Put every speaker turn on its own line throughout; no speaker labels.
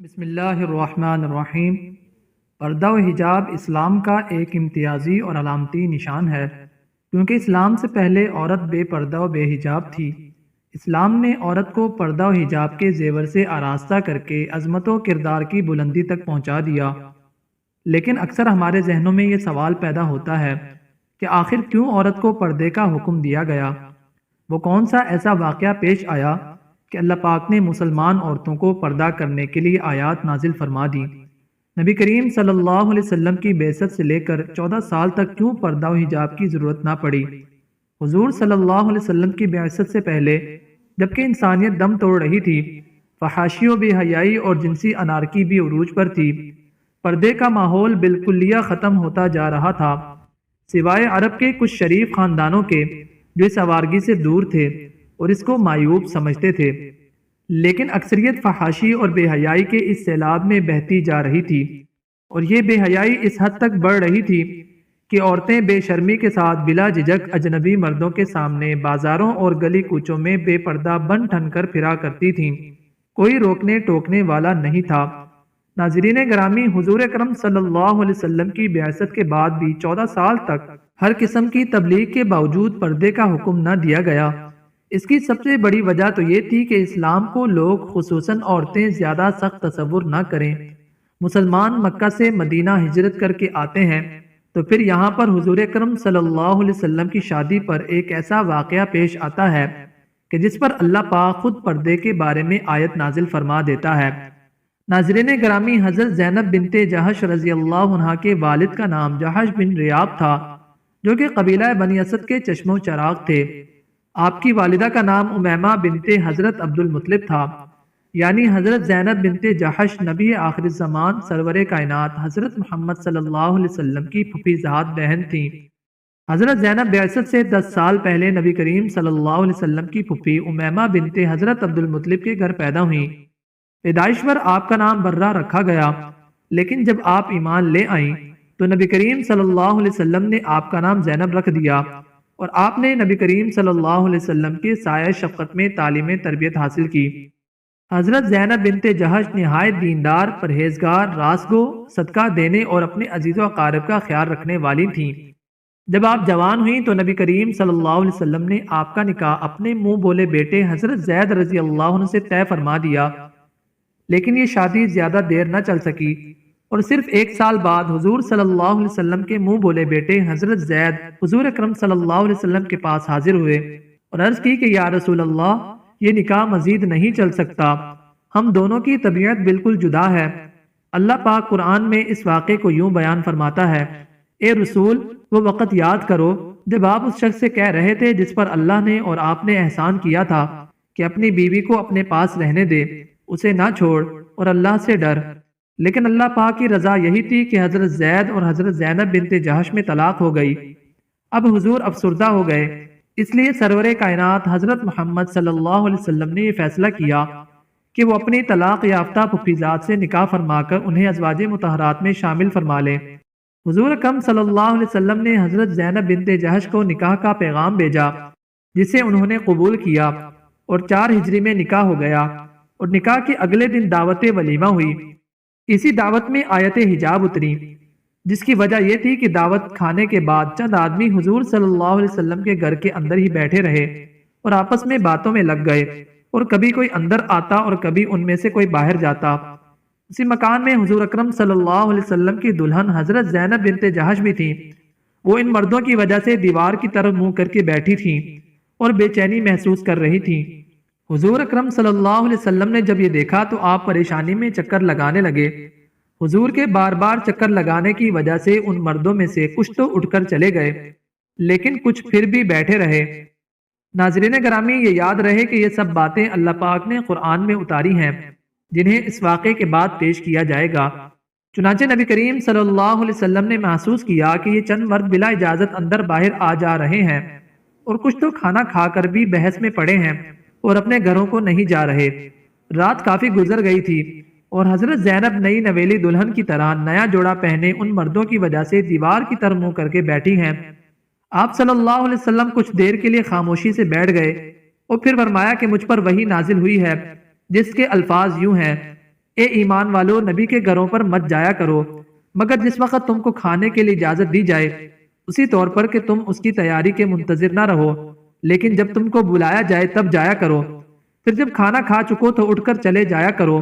بسم اللہ الرحمن الرحیم۔ پردہ و حجاب اسلام کا ایک امتیازی اور علامتی نشان ہے، کیونکہ اسلام سے پہلے عورت بے پردہ و بے حجاب تھی۔ اسلام نے عورت کو پردہ و حجاب کے زیور سے آراستہ کر کے عظمت و کردار کی بلندی تک پہنچا دیا۔ لیکن اکثر ہمارے ذہنوں میں یہ سوال پیدا ہوتا ہے کہ آخر کیوں عورت کو پردے کا حکم دیا گیا؟ وہ کون سا ایسا واقعہ پیش آیا کہ اللہ پاک نے مسلمان عورتوں کو پردہ کرنے کے لیے آیات نازل فرما دی؟ نبی کریم صلی اللہ علیہ وسلم کی بعثت سے لے کر 14 سال تک کیوں پردہ و حجاب کی ضرورت نہ پڑی؟ حضور صلی اللہ علیہ وسلم کی بعثت سے پہلے جبکہ انسانیت دم توڑ رہی تھی، فحاشی و بے حیائی اور جنسی انارکی بھی عروج پر تھی، پردے کا ماحول بالکلیہ ختم ہوتا جا رہا تھا، سوائے عرب کے کچھ شریف خاندانوں کے جو اس آوارگی سے دور تھے اور اس کو معیوب سمجھتے تھے۔ لیکن اکثریت فحاشی اور بے حیائی کے اس سیلاب میں بہتی جا رہی تھی، اور یہ بے حیائی اس حد تک بڑھ رہی تھی کہ عورتیں بے شرمی کے ساتھ بلا جھجک اجنبی مردوں کے سامنے بازاروں اور گلی کوچوں میں بے پردہ بن ٹھن کر پھرا کرتی تھیں، کوئی روکنے ٹوکنے والا نہیں تھا۔ ناظرین گرامی، حضور اکرم صلی اللہ علیہ وسلم کی بعثت کے بعد بھی 14 سال تک ہر قسم کی تبلیغ کے باوجود پردے کا حکم نہ دیا گیا۔ اس کی سب سے بڑی وجہ تو یہ تھی کہ اسلام کو لوگ خصوصاً عورتیں زیادہ سخت تصور نہ کریں۔ مسلمان مکہ سے مدینہ ہجرت کر کے آتے ہیں تو پھر یہاں پر حضور اکرم صلی اللہ علیہ وسلم کی شادی پر ایک ایسا واقعہ پیش آتا ہے کہ جس پر اللہ پاک خود پردے کے بارے میں آیت نازل فرما دیتا ہے۔ ناظرین گرامی، حضرت زینب بنت جہش رضی اللہ عنہا کے والد کا نام جہش بن ریاب تھا، جو کہ قبیلہ بنی اسد کے چشم و چراغ تھے۔ آپ کی والدہ کا نام امیمہ بنت حضرت عبد المطلب تھا، یعنی حضرت زینب بنت جہش نبی آخر الزمان سرور کائنات حضرت محمد صلی اللہ علیہ وسلم کی پھوپھی زاد بہن تھیں۔ حضرت زینب بعثت سے 10 سال پہلے نبی کریم صلی اللہ علیہ وسلم کی پھوپھی امیمہ بنت حضرت عبد المطلب کے گھر پیدا ہوئیں۔ پیدائش پر آپ کا نام برہ رکھا گیا، لیکن جب آپ ایمان لے آئیں تو نبی کریم صلی اللہ علیہ وسلم نے آپ کا نام زینب رکھ دیا، اور آپ نے نبی کریم صلی اللہ علیہ وسلم کے سایہ شفقت میں تعلیم تربیت حاصل کی۔ حضرت زینب بنت جہش نہایت دیندار، پرہیزگار، راست گو، صدقہ دینے اور اپنے عزیز و اقارب کا خیال رکھنے والی تھیں۔ جب آپ جوان ہوئیں تو نبی کریم صلی اللہ علیہ وسلم نے آپ کا نکاح اپنے منہ بولے بیٹے حضرت زید رضی اللہ عنہ سے طے فرما دیا، لیکن یہ شادی زیادہ دیر نہ چل سکی، اور صرف 1 سال بعد حضور صلی اللہ علیہ وسلم کے منہ بولے بیٹے حضرت زید حضور اکرم صلی اللہ علیہ وسلم کے پاس حاضر ہوئے اور عرض کی کہ یا رسول اللہ، یہ نکاح مزید نہیں چل سکتا، ہم دونوں کی طبیعت بالکل جدا ہے۔ اللہ پاک قرآن میں اس واقعے کو یوں بیان فرماتا ہے: اے رسول، وہ وقت یاد کرو جب آپ اس شخص سے کہہ رہے تھے جس پر اللہ نے اور آپ نے احسان کیا تھا کہ اپنی بیوی کو اپنے پاس رہنے دے، اسے نہ چھوڑ اور اللہ سے ڈر۔ لیکن اللہ پاک کی رضا یہی تھی کہ حضرت زید اور حضرت زینب بنت جہش میں طلاق ہو گئی۔ اب حضور افسردہ ہو گئے، اس لیے سرور کائنات حضرت محمد صلی اللہ علیہ وسلم نے یہ فیصلہ کیا کہ وہ اپنی طلاق یافتہ پھوپھیزاد سے نکاح فرما کر انہیں ازواج مطہرات میں شامل فرما لیں۔ حضور اکرم صلی اللہ علیہ وسلم نے حضرت زینب بنت جہش کو نکاح کا پیغام بھیجا، جسے انہوں نے قبول کیا، اور 4 ہجری میں نکاح ہو گیا، اور نکاح کے اگلے دن دعوت ولیمہ ہوئی۔ اسی دعوت میں آیت حجاب اتری، جس کی وجہ یہ تھی کہ دعوت کھانے کے بعد چند آدمی حضور صلی اللہ علیہ وسلم کے گھر کے اندر ہی بیٹھے رہے اور آپس میں باتوں میں لگ گئے، اور کبھی کوئی اندر آتا اور کبھی ان میں سے کوئی باہر جاتا۔ اسی مکان میں حضور اکرم صلی اللہ علیہ وسلم کی دلہن حضرت زینب بنت جہش بھی تھیں۔ وہ ان مردوں کی وجہ سے دیوار کی طرف منہ کر کے بیٹھی تھیں اور بے چینی محسوس کر رہی تھیں۔ حضور اکرم صلی اللہ علیہ وسلم نے جب یہ دیکھا تو آپ پریشانی میں چکر لگانے لگے۔ حضور کے بار بار چکر لگانے کی وجہ سے ان مردوں میں سے کچھ تو اٹھ کر چلے گئے، لیکن کچھ پھر بھی بیٹھے رہے۔ ناظرین گرامی، یہ یاد رہے کہ یہ سب باتیں اللہ پاک نے قرآن میں اتاری ہیں، جنہیں اس واقعے کے بعد پیش کیا جائے گا۔ چنانچہ نبی کریم صلی اللہ علیہ وسلم نے محسوس کیا کہ یہ چند مرد بلا اجازت اندر باہر آ جا رہے ہیں، اور کچھ تو کھانا کھا کر بھی بحث میں پڑے ہیں اور اپنے گھروں کو نہیں جا رہے۔ رات کافی گزر گئی تھی، اور حضرت زینب نئی نویلی دلہن کی طرح نیا جوڑا پہنے ان مردوں کی وجہ سے دیوار کی طرف منہ کر کے بیٹھی ہیں۔ آپ صلی اللہ علیہ وسلم کچھ دیر کے لیے خاموشی سے بیٹھ گئے اور پھر فرمایا کہ مجھ پر وحی نازل ہوئی ہے، جس کے الفاظ یوں ہیں: اے ایمان والو، نبی کے گھروں پر مت جایا کرو مگر جس وقت تم کو کھانے کے لیے اجازت دی جائے، اسی طور پر کہ تم اس کی تیاری کے منتظر نہ رہو، لیکن جب تم کو بلایا جائے تب جایا کرو۔ پھر جب کھانا کھا چکو تو اٹھ کر چلے جایا کرو،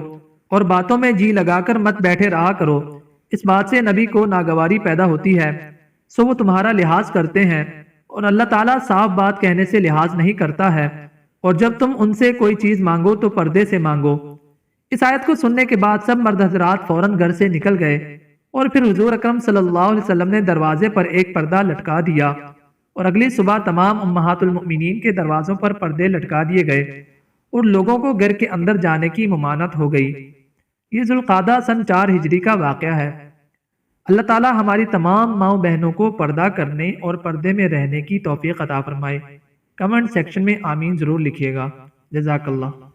اور باتوں میں جی لگا کر مت بیٹھے رہا کرو، اس بات سے نبی کو ناگواری پیدا ہوتی ہے، سو وہ تمہارا لحاظ کرتے ہیں، اور اللہ تعالیٰ صاف بات کہنے سے لحاظ نہیں کرتا ہے، اور جب تم ان سے کوئی چیز مانگو تو پردے سے مانگو۔ اس آیت کو سننے کے بعد سب مرد حضرات فوراً گھر سے نکل گئے، اور پھر حضور اکرم صلی اللہ علیہ وسلم نے دروازے پر ایک پردہ لٹکا دیا، اور اگلی صبح تمام امہات المؤمنین کے دروازوں پر پردے لٹکا دیے گئے، اور لوگوں کو گھر کے اندر جانے کی ممانعت ہو گئی۔ یہ ذوالقعدہ سن 4 ہجری کا واقعہ ہے۔ اللہ تعالیٰ ہماری تمام ماؤں بہنوں کو پردہ کرنے اور پردے میں رہنے کی توفیق عطا فرمائے۔ کمنٹ سیکشن میں آمین ضرور لکھیے گا۔ جزاک اللہ۔